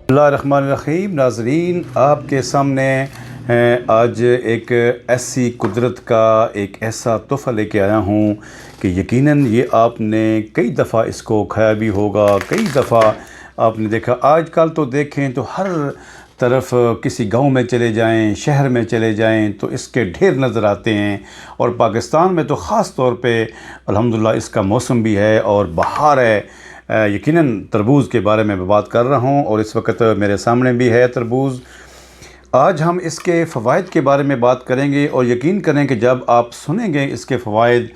बिस्मिल्लाहिर्रहमानिर्रहीम। नाज़रीन, आपके सामने आज एक ऐसी कुदरत का एक ऐसा तोहफ़ा लेके आया हूँ कि यकीनन ये आपने कई दफ़ा इसको खाया भी होगा, कई दफ़ा आपने देखा। आजकल तो देखें तो हर तरफ किसी गांव में चले जाएं, शहर में चले जाएं तो इसके ढेर नज़र आते हैं। और पाकिस्तान में तो ख़ास तौर पे अल्हम्दुलिल्लाह इसका मौसम भी है और बहार है। यकीनन तरबूज़ के बारे में बात कर रहा हूँ और इस वक्त मेरे सामने भी है तरबूज़। आज हम इसके फ़वाइद के बारे में बात करेंगे और यकीन करें कि जब आप सुनेंगे इसके फ़वाइद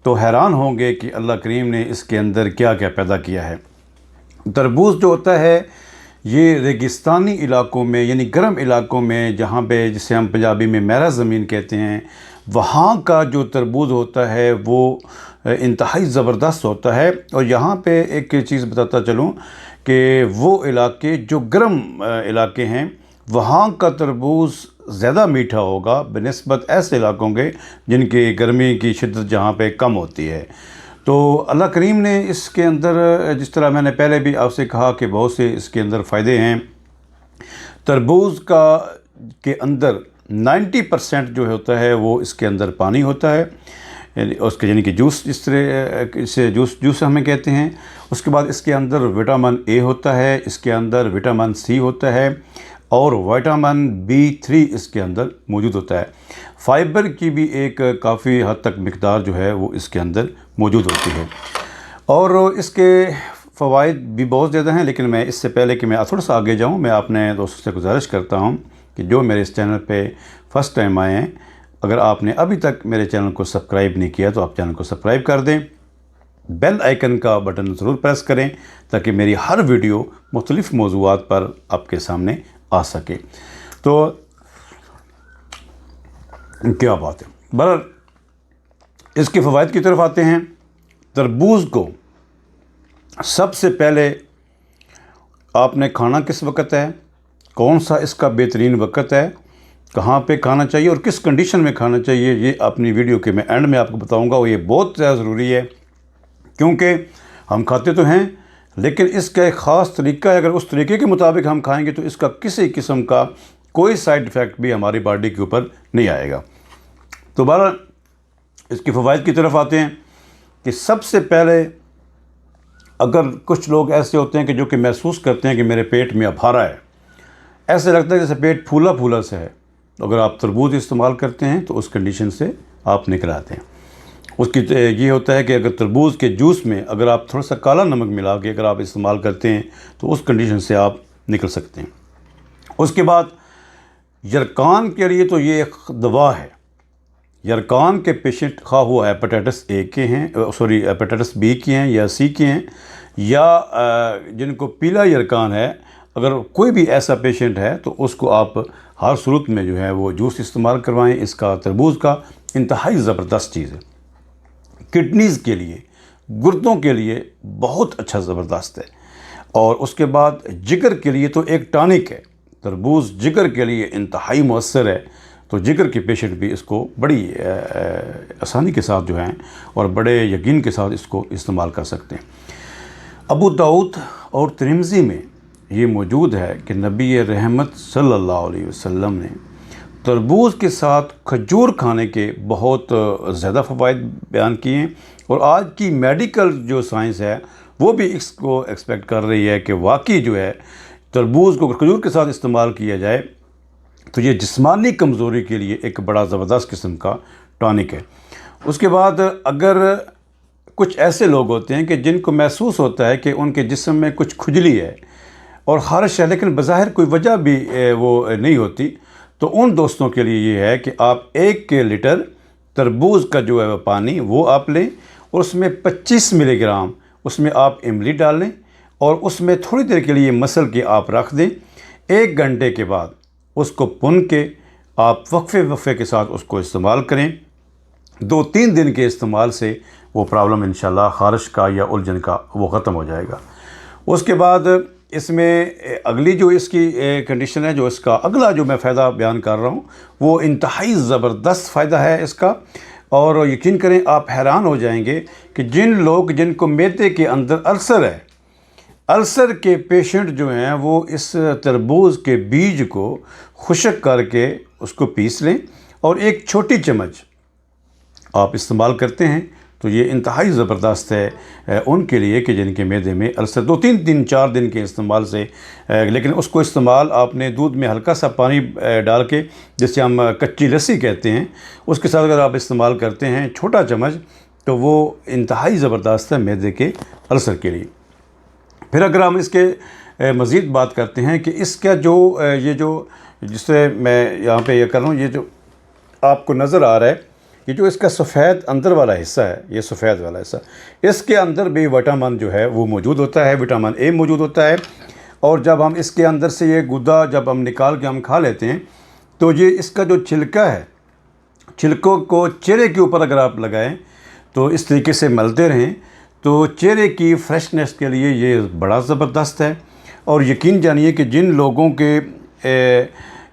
तो हैरान होंगे कि अल्लाह करीम ने इसके अंदर क्या क्या पैदा किया है। तरबूज़ जो होता है ये रेगिस्तानी इलाकों में यानी गर्म इलाकों में, जहाँ पे जिसे हम पंजाबी में मैरा ज़मीन कहते हैं, वहाँ का जो तरबूज़ होता है वो इंतहाई ज़बरदस्त होता है। और यहाँ पे एक चीज़ बताता चलूँ कि वो इलाके जो गर्म इलाके हैं वहाँ का तरबूज़ ज़्यादा मीठा होगा बनिस्बत ऐसे इलाकों के जिनकी गर्मी की शिद्दत जहाँ पे कम होती है। तो अल्लाह करीम ने इसके अंदर, जिस तरह मैंने पहले भी आपसे कहा कि बहुत से इसके अंदर फ़ायदे हैं। तरबूज़ का के अंदर 90% जो होता है वो इसके अंदर पानी होता है, यानी कि जूस, जिस तरह इसे जूस हमें कहते हैं। उसके बाद इसके अंदर विटामिन ए होता है, इसके अंदर विटामिन सी होता है और विटामिन B3 इसके अंदर मौजूद होता है। फ़ाइबर की भी एक काफ़ी हद तक मिक़दार जो है वो इसके अंदर मौजूद होती है। और इसके फ़वाइद भी बहुत ज़्यादा हैं, लेकिन मैं इससे पहले कि मैं थोड़ा सा आगे जाऊँ, मैं अपने दोस्तों से गुजारिश करता हूँ कि जो मेरे इस चैनल पे फ़र्स्ट टाइम आए हैं, अगर आपने अभी तक मेरे चैनल को सब्सक्राइब नहीं किया तो आप चैनल को सब्सक्राइब कर दें, बेल आइकन का बटन ज़रूर प्रेस करें ताकि मेरी हर वीडियो मुख्तलिफ़ मौज़ूआत पर आपके सामने आ सके। तो क्या बात है। बहरहाल इसके फ़वाइद की तरफ आते हैं। तरबूज़ को सबसे पहले आपने खाना किस वक्त है, कौन सा इसका बेहतरीन वक्त है, कहाँ पे खाना चाहिए और किस कंडीशन में खाना चाहिए, ये अपनी वीडियो के मैं एंड में आपको बताऊंगा। और ये बहुत ज़्यादा ज़रूरी है क्योंकि हम खाते तो हैं लेकिन इसका एक ख़ास तरीका है। अगर उस तरीके के मुताबिक हम खाएंगे तो इसका किसी किस्म का कोई साइड इफ़ेक्ट भी हमारी बॉडी के ऊपर नहीं आएगा। तो बहरहाल इसके फ़वाइद की तरफ आते हैं कि सबसे पहले अगर कुछ लोग ऐसे होते हैं कि जो कि महसूस करते हैं कि मेरे पेट में अफारा है, ऐसे लगता है जैसे पेट फूला फूला से है, तो अगर आप तरबूज इस्तेमाल करते हैं तो उस कंडीशन से आप निकल आते हैं। उसकी ये होता है कि अगर तरबूज के जूस में अगर आप थोड़ा सा काला नमक मिला के अगर आप इस्तेमाल करते हैं तो उस कंडीशन से आप निकल सकते हैं। उसके बाद यरकान के लिए तो ये एक दवा है। यरकान के पेशेंट खा हुआ हेपेटाइटिस ए के हैं, हेपेटाइटिस बी के हैं या सी के हैं, या जिनको पीला यरकान है, अगर कोई भी ऐसा पेशेंट है तो उसको आप हर सूरत में जो है वो जूस इस्तेमाल करवाएं। इसका तरबूज का इंतहाई ज़बरदस्त चीज़ है। किडनीज़ के लिए, गुर्दों के लिए बहुत अच्छा ज़बरदस्त है। और उसके बाद जिगर के लिए तो एक टॉनिक है। तरबूज जिगर के लिए इंतहाई मौसर है। तो जिगर के पेशेंट भी इसको बड़ी आसानी के साथ जो हैं और बड़े यकीन के साथ इसको इस्तेमाल कर सकते हैं। अबू दाऊद और तिरमिज़ी में ये मौजूद है कि नबी रहमत सल्लल्लाहु अलैहि वसल्लम ने तरबूज़ के साथ खजूर खाने के बहुत ज़्यादा फ़वाइद बयान किए हैं। और आज की मेडिकल जो साइंस है वो भी इसको एक्सपेक्ट कर रही है कि वाकई जो है तरबूज़ को खजूर के साथ इस्तेमाल किया जाए तो ये जिस्मानी कमज़ोरी के लिए एक बड़ा ज़बरदस्त किस्म का टॉनिक है। उसके बाद अगर कुछ ऐसे लोग होते हैं कि जिनको महसूस होता है कि उनके जिस्म में कुछ खुजली है और ख़ारिश है लेकिन बज़ाहिर कोई वजह भी वो नहीं होती, तो उन दोस्तों के लिए ये है कि आप 1 लीटर तरबूज़ का जो है वह पानी वो आप लें और उसमें 25 मिलीग्राम उसमें आप इमली डाल लें और उसमें थोड़ी देर के लिए मसल के आप रख दें। 1 घंटे के बाद उसको पुन के आप वक्फे के साथ उसको इस्तेमाल करें। 2-3 दिन के इस्तेमाल से वो प्रॉब्लम इंशाल्लाह ख़ारिश का या उलझन का वो ख़त्म हो जाएगा। उसके बाद इसमें अगली जो इसकी कंडीशन है, जो इसका अगला जो मैं फ़ायदा बयान कर रहा हूँ वो इंतहाई ज़बरदस्त फ़ायदा है इसका। और यकीन करें आप हैरान हो जाएंगे कि जिनको मैदे के अंदर अल्सर है, अल्सर के पेशेंट जो हैं वो इस तरबूज के बीज को खुश्क करके उसको पीस लें और एक छोटी चम्मच आप इस्तेमाल करते हैं तो ये इंतहाई ज़बरदस्त है उनके लिए कि जिनके मैदे में अल्सर 2-3-4 दिन के इस्तेमाल से, लेकिन उसको इस्तेमाल आपने दूध में हल्का सा पानी डाल के, जिसे हम कच्ची लस्सी कहते हैं, उसके साथ अगर आप इस्तेमाल करते हैं छोटा चम्मच, तो वो इंतहाई ज़बरदस्त है मैदे के अल्सर के लिए। फिर अगर हम इसके मज़ीद बात करते हैं कि इसका जो ये जो जिससे मैं यहाँ पे ये कर रहा हूँ, ये जो आपको नज़र आ रहा है, ये जो इसका सफ़ेद अंदर वाला हिस्सा है, ये सफ़ेद वाला हिस्सा, इसके अंदर भी विटामिन जो है वो मौजूद होता है, विटामिन ए मौजूद होता है। और जब हम इसके अंदर से ये गुदा जब हम निकाल के हम खा लेते हैं तो ये इसका जो छिलका है, छिलकों को चेहरे के ऊपर अगर आप लगाएं तो इस तरीके से मलते रहें तो चेहरे की फ्रेशनेस के लिए ये बड़ा ज़बरदस्त है। और यकीन जानिए कि जिन लोगों के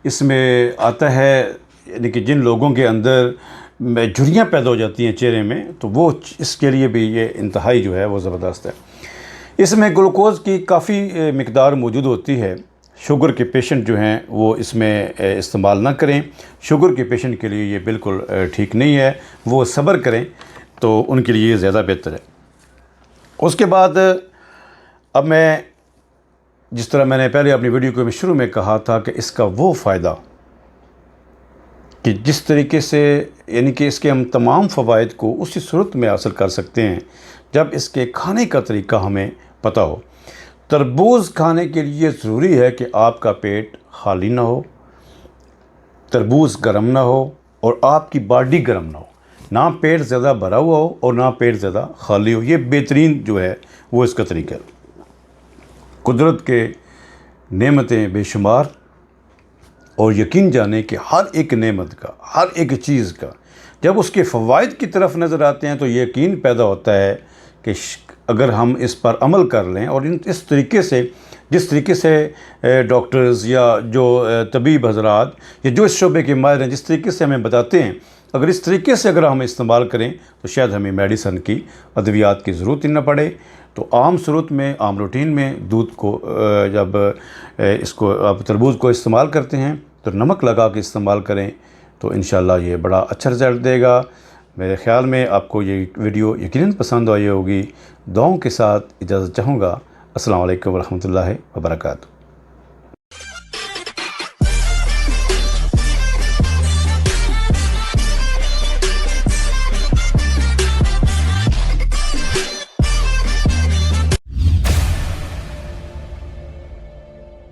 इसमें आता है, यानी कि जिन लोगों के अंदर झुर्रियाँ पैदा हो जाती हैं चेहरे में, तो वो इसके लिए भी ये इंतहाई जो है वो ज़बरदस्त है। इसमें ग्लूकोज़ की काफ़ी मिकदार मौजूद होती है। शुगर के पेशेंट जो हैं वो इसमें इस्तेमाल ना करें, शुगर के पेशेंट के लिए ये बिल्कुल ठीक नहीं है, वो सब्र करें तो उनके लिए ज़्यादा बेहतर है। उसके बाद अब मैं जिस तरह मैंने पहले अपनी वीडियो को शुरू में कहा था कि इसका वो फ़ायदा कि जिस तरीके से, यानी कि इसके हम तमाम फ़वाइद को उसी सूरत में हासिल कर सकते हैं जब इसके खाने का तरीका हमें पता हो। तरबूज़ खाने के लिए ज़रूरी है कि आपका पेट खाली ना हो, तरबूज़ गर्म ना हो और आपकी बॉडी गर्म ना हो, ना पेट ज़्यादा भरा हुआ हो और ना पेट ज़्यादा खाली हो। ये बेहतरीन जो है वो इसका तरीका है। कुदरत के नेमतें बेशुमार, और यकीन जाने कि हर एक नेमत का, हर एक चीज़ का जब उसके फ़वाइद की तरफ नज़र आते हैं तो यकीन पैदा होता है कि अगर हम इस पर अमल कर लें और इस तरीके से, जिस तरीके से डॉक्टर्स या जो तबीब हज़रात या जो इस शोबे के माहिर हैं जिस तरीके से हमें बताते हैं, अगर इस तरीके से अगर हम इस्तेमाल करें तो शायद हमें मेडिसन की, अद्वियात की ज़रूरत ही न पड़े। तो आम सूरत में, आम रूटीन में दूध को जब इसको आप तरबूज को इस्तेमाल करते हैं तो नमक लगा के इस्तेमाल करें तो इंशाल्लाह ये बड़ा अच्छा रिज़ल्ट देगा। मेरे ख़्याल में आपको ये वीडियो यकीनन पसंद आई होगी। दुआओं के साथ इजाज़त चाहूँगा। अस्सलाम वालेकुम वरहमतुल्लाहि वबरकातुहू।